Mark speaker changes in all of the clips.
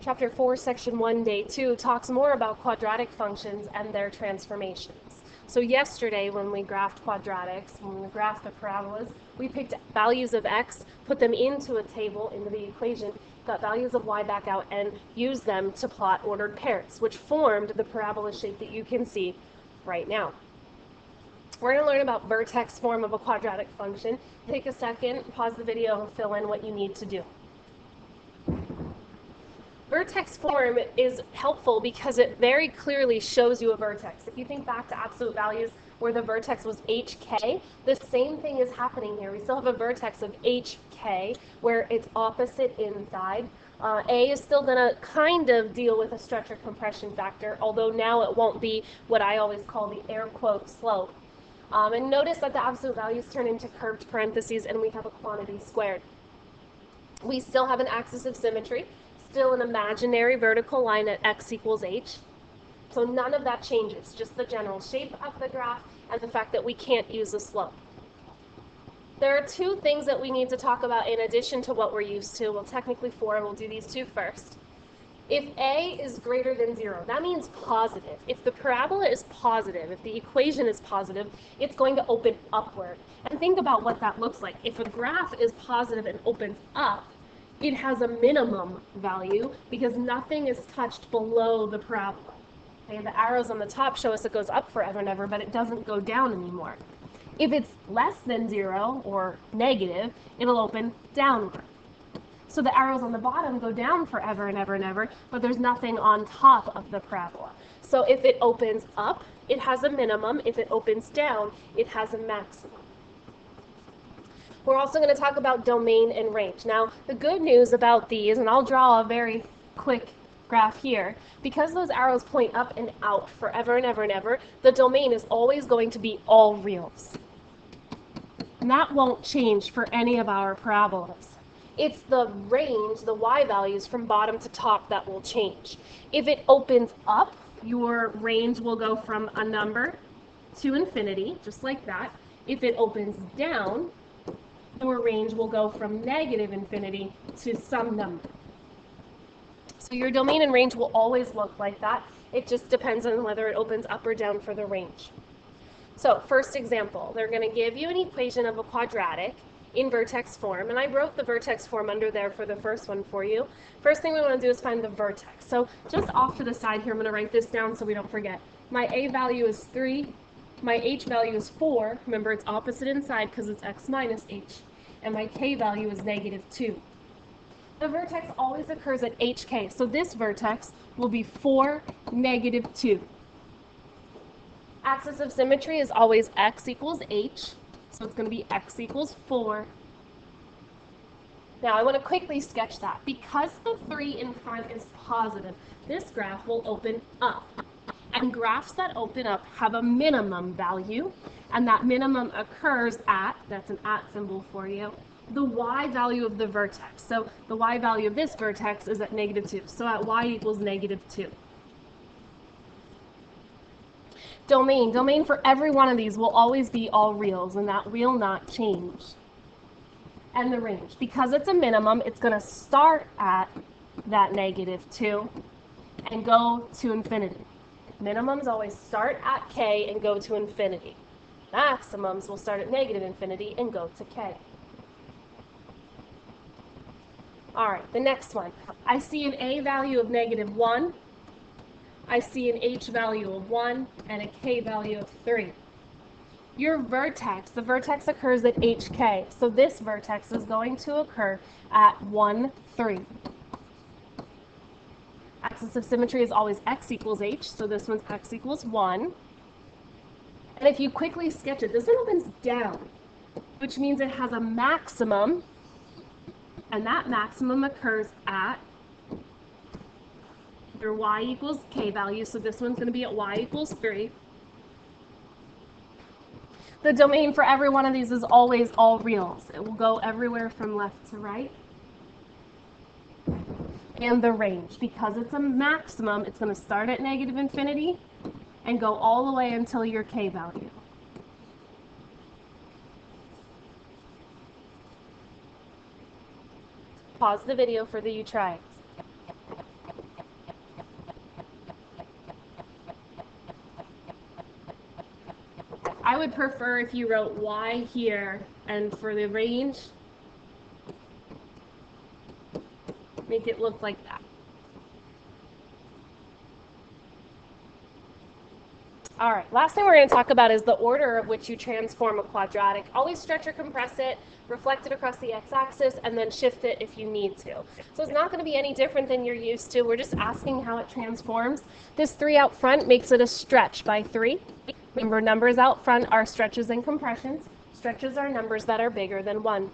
Speaker 1: Chapter 4, Section 1, Day 2 talks more about quadratic functions and their transformations. So yesterday when we graphed quadratics, when we graphed the parabolas, we picked values of x, put them into a table, into the equation, got values of y back out, and used them to plot ordered pairs, which formed the parabola shape that you can see right now. We're going to learn about vertex form of a quadratic function. Take a second, pause the video, and fill in what you need to do. Vertex form is helpful because it very clearly shows you a vertex. If you think back to absolute values where the vertex was hk, the same thing is happening here. We still have a vertex of hk where it's opposite inside. A is still going to kind of deal with a stretch or compression factor, although now it won't be what I always call the air quote slope. And notice that the absolute values turn into curved parentheses and we have a quantity squared. We still have an axis of symmetry. Still an imaginary vertical line at x equals h. So none of that changes, just the general shape of the graph and the fact that we can't use a slope. There are two things that we need to talk about in addition to what we're used to. Well, technically four, we'll do these two first. If a is greater than 0, that means positive. If the parabola is positive, if the equation is positive, it's going to open upward. And think about what that looks like. If a graph is positive and opens up, it has a minimum value because nothing is touched below the parabola. Okay, the arrows on the top show us it goes up forever and ever, but it doesn't go down anymore. If it's less than 0 or negative, it'll open downward. So the arrows on the bottom go down forever and ever and ever, but there's nothing on top of the parabola. So if it opens up, it has a minimum. If it opens down, it has a maximum. We're also going to talk about domain and range. Now, the good news about these, and I'll draw a very quick graph here, because those arrows point up and out forever and ever and ever, the domain is always going to be all reals. And that won't change for any of our parabolas. It's the range, the y values from bottom to top that will change. If it opens up, your range will go from a number to infinity, just like that. If it opens down, your range will go from negative infinity to some number. So your domain and range will always look like that. It just depends on whether it opens up or down for the range. So first example, they're going to give you an equation of a quadratic in vertex form, and I wrote the vertex form under there for the first one for you. First thing we want to do is find the vertex. So just off to the side here, I'm going to write this down so we don't forget. My a value is 3, my h value is 4. Remember, it's opposite inside because it's x minus h. And my k value is negative 2. The vertex always occurs at hk, so this vertex will be 4, negative 2. Axis of symmetry is always x equals h, so it's going to be x equals 4. Now I want to quickly sketch that. Because the 3 in front is positive, this graph will open up. And graphs that open up have a minimum value, and that minimum occurs at, that's an at symbol for you, the y value of the vertex. So the y value of this vertex is at negative 2. So at y equals negative 2. Domain for every one of these will always be all reals, and that will not change. And the range, because it's a minimum, it's going to start at that negative 2 and go to infinity. Minimums always start at k and go to infinity. Maximums will start at negative infinity and go to k. All right, the next one. I see an a value of negative 1. I see an h value of 1 and a k value of 3. Your vertex, the vertex occurs at hk, so this vertex is going to occur at 1, 3. Axis of symmetry is always x equals h, so this one's x equals 1. And if you quickly sketch it, this one opens down, which means it has a maximum, and that maximum occurs at your y equals k value, so this one's going to be at y equals 3. The domain for every one of these is always all reals. It will go everywhere from left to right. And the range, because it's a maximum, it's going to start at negative infinity and go all the way until your k value. Pause the video for the you try. would prefer if you wrote y here, and for the range, make it look like that. All right, last thing we're going to talk about is the order of which you transform a quadratic. Always stretch or compress it, reflect it across the x-axis, and then shift it if you need to. So it's not going to be any different than you're used to. We're just asking how it transforms. This 3 out front makes it a stretch by 3. Remember, numbers out front are stretches and compressions. Stretches are numbers that are bigger than 1.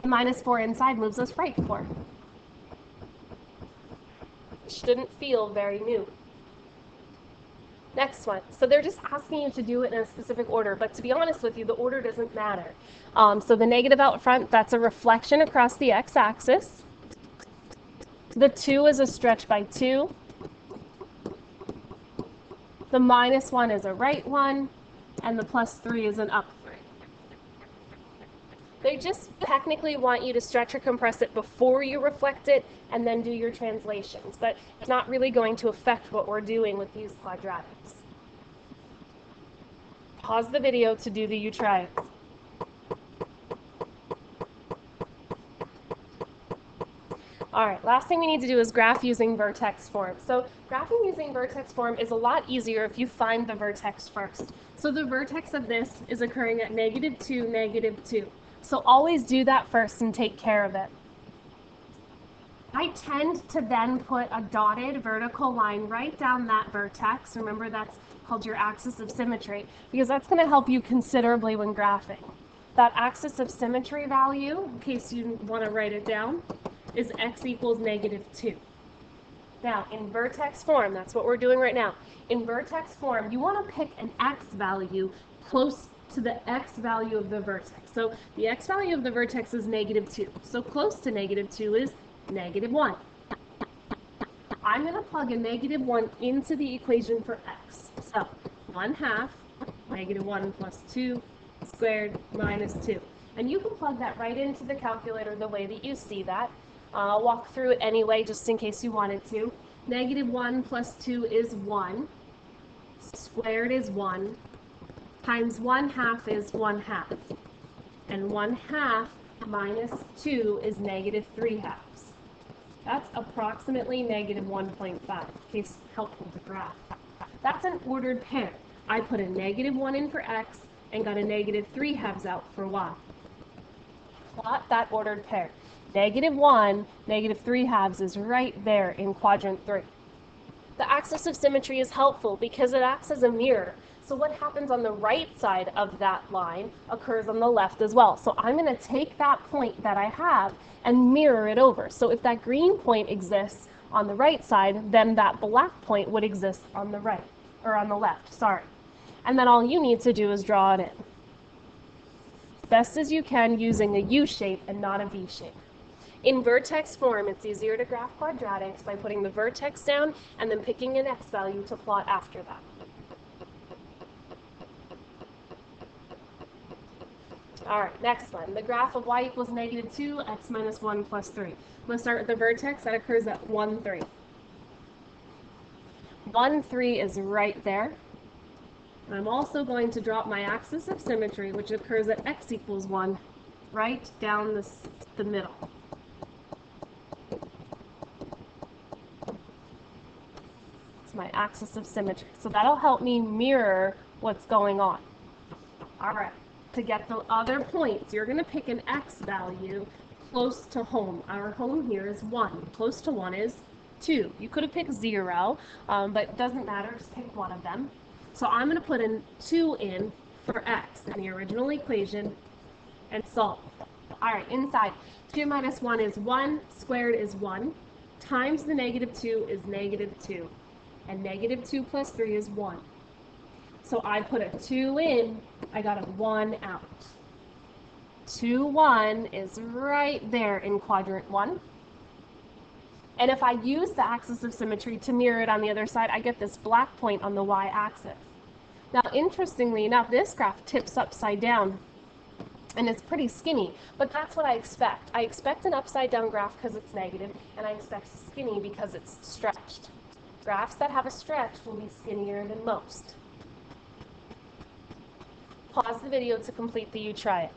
Speaker 1: Minus 4 inside moves us right 4. Shouldn't feel very new. Next one. So they're just asking you to do it in a specific order, but to be honest with you, the order doesn't matter. So the negative out front, that's a reflection across the x-axis. The 2 is a stretch by 2. The minus 1 is a right 1, and the plus 3 is an up 3. They just technically want you to stretch or compress it before you reflect it and then do your translations, but it's not really going to affect what we're doing with these quadratics. Pause the video to do the you try it. All right, last thing we need to do is graph using vertex form. So graphing using vertex form is a lot easier if you find the vertex first. So the vertex of this is occurring at -2, -2. So always do that first and take care of it. I tend to then put a dotted vertical line right down that vertex. Remember, that's called your axis of symmetry, because that's going to help you considerably when graphing. That axis of symmetry value, in case you want to write it down, is x equals -2. Now, in vertex form, that's what we're doing right now. In vertex form, you want to pick an x value close to the x value of the vertex. So the x value of the vertex is -2. So close to -2 is -1. I'm going to plug a -1 into the equation for x. So 1/2 -1 plus 2 squared minus 2. And you can plug that right into the calculator the way that you see that. I'll walk through it anyway, just in case you wanted to. -1 plus 2 is 1. Squared is 1. Times 1/2 is 1/2. And 1/2 minus 2 is -3/2. That's approximately -1.5, in case helpful to graph. That's an ordered pair. I put a -1 in for x and got a -3/2 out for y. Plot that ordered pair. -1, -3/2 is right there in quadrant 3. The axis of symmetry is helpful because it acts as a mirror. So what happens on the right side of that line occurs on the left as well. So I'm going to take that point that I have and mirror it over. So if that green point exists on the right side, then that black point would exist on the right, or on the left, sorry. And then all you need to do is draw it in. Best as you can using a U shape and not a V shape. In vertex form, it's easier to graph quadratics by putting the vertex down and then picking an x value to plot after that. All right, next one. The graph of y equals -2, x minus 1 plus 3. I'm going to start with the vertex that occurs at 1, 3. 1, 3 is right there. And I'm also going to drop my axis of symmetry, which occurs at x equals 1, right down the middle. It's my axis of symmetry. So that'll help me mirror what's going on. All right. To get the other points, you're going to pick an x value close to home. Our home here is 1. Close to 1 is 2. You could have picked 0, but it doesn't matter. Just pick one of them. So I'm going to put a 2 in for x in the original equation and solve. All right, inside, 2 minus 1 is 1, squared is 1, times the -2 is -2, and -2 plus 3 is 1. So I put a 2 in, I got a 1 out. 2, 1 is right there in quadrant 1. And if I use the axis of symmetry to mirror it on the other side, I get this black point on the y-axis. Now, interestingly enough, this graph tips upside down, and it's pretty skinny, but that's what I expect. I expect an upside-down graph because it's negative, and I expect skinny because it's stretched. Graphs that have a stretch will be skinnier than most. Pause the video to complete the you try it.